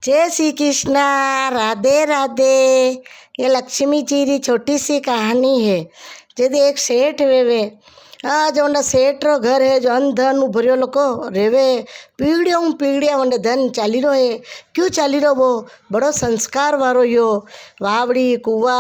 जय श्री कृष्णा। राधे राधे। ये लक्ष्मी जी री छोटी सी कहानी है। जब एक सेठ वेवे जो उन सेठ रो घर है जो अन धन भरियो लोको रेवे पीढ़िया वंडे धन चाली रो है। क्यों चाली रो? वो बड़ो संस्कार वारो यो वावड़ी कुआ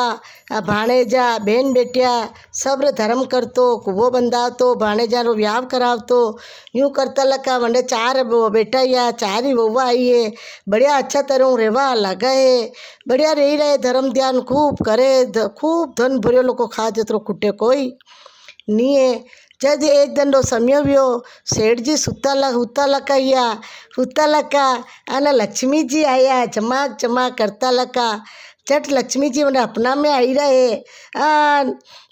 भाणेजा बेन बेटिया सब रे धर्म करतो, कुओ बंधावतो, भाणेजा रो ब्याह करावतो। यूँ करता लका वंडे चार बेटा या चार ही वहुआ आई है। बढ़िया अच्छा तरह रेवा लगा है, बढ़िया रही रहे, धर्म ध्यान खूब करे, खूब धन भरियो लोको खा जतरो कुटे कोई नहीं है। जब एक दिन रो समय व्यो सेठ जी हुता लका आना लक्ष्मी जी आया चमाक चमाक करता लका। चट लक्ष्मी जी मैंने अपना में आई रहे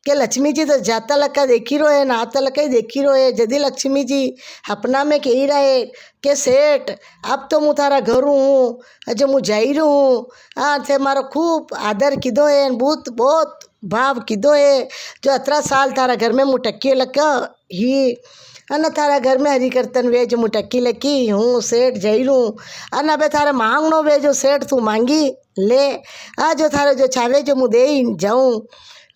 के लक्ष्मी जी तो जाता लका देखी रो है, नहाता लका ही देखी रो है। जदी लक्ष्मी जी अपना में कही रहे के सेठ अब तो मुँ थारा घर हूँ, जो मुँ जाई रू हूँ थे मारो खूब आदर किदो है, बहुत भाव किदो है, जो 18 साल थारा घर में मुटक्की लगा ही अन थारा घर में हरी कीर्तन वे जो मुटक्की लकी हूँ सेठ जईरू अन अबे थारा मांगनो वे जो सेठ तू मांगी ले जो थारे जो छावे जो मुँह दे जाऊँ।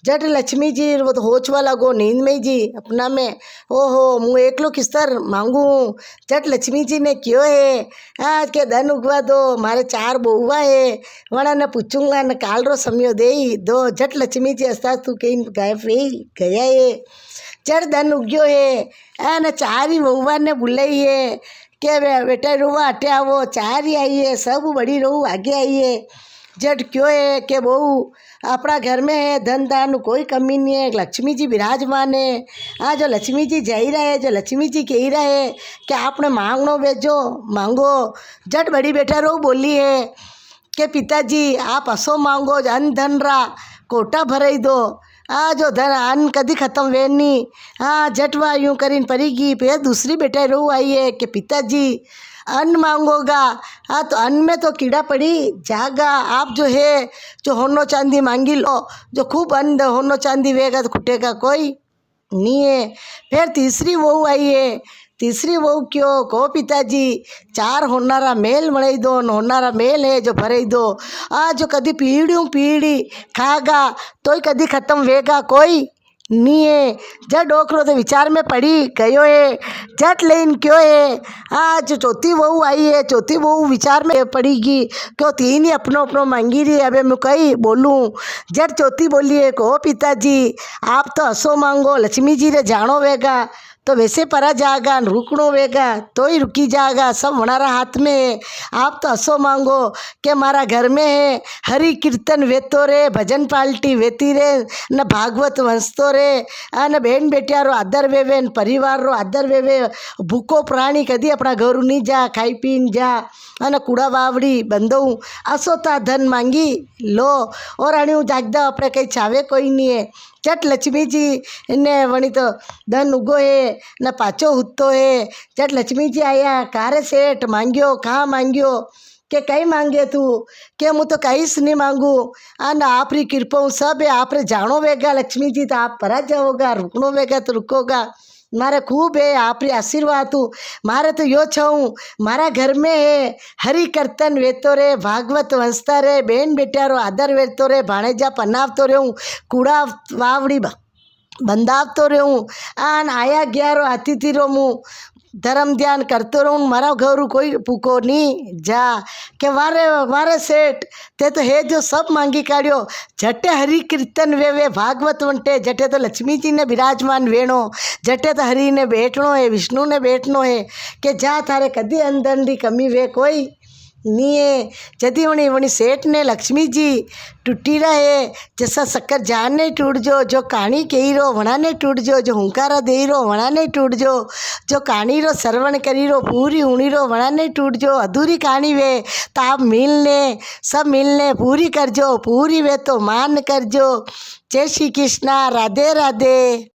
जट लक्ष्मी जी वो तो होचवा लगो नींद में जी अपना में ओहो मुँह एकलो किस्तर मांगू। जट लक्ष्मी जी ने क्यों है आज के धन उगवा दो, मारे 4 बहुआ है वड़ा न पूछूंगा न काल रो समय दे दो। जट लक्ष्मी जी अस्ता तू कहीं गायब गया है। जट धन उग्यो है न 4 ही बहुआ ने बुलाई है के बेटा रुआ हटे आवो, 4 ही आई है, सब बड़ी रहू आगे आई है। जट क्यों है के बहू अपना घर में है, धन दान कोई कमी नहीं है, लक्ष्मी जी विराजमान है। जो लक्ष्मी जी जाई रहा है, जो लक्ष्मी जी कही रहा है कि आपने मांगनो बेचो मांगो। जट बड़ी बेटा रो बोली है कि पिताजी आप असो मांगो, अन धन रा कोटा भराई दो। जो धन अन्न कभी ख़त्म वे नहीं। जटवा यूँ करीन परीगी। फिर दूसरी बेटा रो आई है कि पिताजी अन्न मांगोगा तो अन्न में तो कीड़ा पड़ी जागा, आप जो है जो होनो चांदी मांगी लो, जो खूब अन्न होनो चांदी वेगा तो खुटेगा कोई नहीं है। फिर तीसरी बहू आई है, तीसरी बहू क्यों को पिताजी 4 होनारा मेल बनाई दो, होनारा मेल है जो भरे दो जो कभी पीढ़ी खागा तो कभी ख़त्म वेगा कोई नहीं है। जट डोकरो तो विचार में पड़ी गयो है। जट लेन क्यों है जो चौथी बहू आई है, चौथी बहू विचार में पड़ीगी क्यों 3 ही अपनो मांगी रही है, अबे मैं कहीं बोलूँ। जट चौथी बोली है को पिताजी आप तो असो मांगो, लक्ष्मी जी रे जानो वेगा तो वैसे परा जाएगा, रुकनो वेगा तो ही रुकी जाएगा, सब हमारा हाथ में है। आप तो असो मांगो कि मारा घर में है हरि कीर्तन वेतो रे, भजन पाल्टी वेती रे न भागवत वंसतो रे न बेन बेटिया रो आदर वेवे न परिवार रो आदर वेवे। भूखो प्राणी कदी अपना घर नहीं जा, खाई पीन जा न कूड़ा बावड़ी बंदो असो ता धन मांगी लो और अणियों जागदा अपने कहीं चावे कोई नहीं है। चट लक्ष्मी जी ने वणी तो धन उगो है न पाचो हुतो है। चट लक्ष्मी जी आया कारे सेठ मांगियो कहाँ मांगियो के कहीं मांगे तू के मुँह तो कहीं से नहीं मांगू न आप री कृपा सब है, आप रे जानो वेगा लक्ष्मी जी तो आप परा जाओगा, रुकनो वेगा तो रुकोगा, मारे खूब है आप री आशीर्वाद तू मारे तो यो छूँ। मारा घर में है हरि कीर्तन वेतो रे, भागवत वंसता रे, बेन बेटा रो आदर वेतो रे, भाणेजा पनावतो रहूँ, कूड़ा वावड़ी बंदावतो रहूँ आया गया रो अतिथि रो मुँह धर्म ध्यान करते रहूँ। मारा घर कोई पुको नहीं जा के वारे सेठ ते तो है जो सब मांगी काढ़ियो। झटे हरि कीर्तन वे भागवत वंटे, झटे तो लक्ष्मी जी ने विराजमान वेणो, झटे तो हरि ने बैठनो है, विष्णु ने बैठनो है के जा थारे कदी अंदर री कमी वे कोई नहीं है। जदी वणी सेठ ने लक्ष्मी जी टूटी रहे जैसा शक्कर जान नहीं टूट जो कहानी कही रो वणा नहीं टूट जो हुंकारा दे रो वणा नहीं टूट जो कहानी रो श्रवण करी रो पूरी हुणी रो वणा नहीं टूट जो। अधूरी कहानी वे तो आप सब मिलने पूरी कर जो, पूरी वे तो मान कर जो। जय श्री कृष्णा। राधे राधे।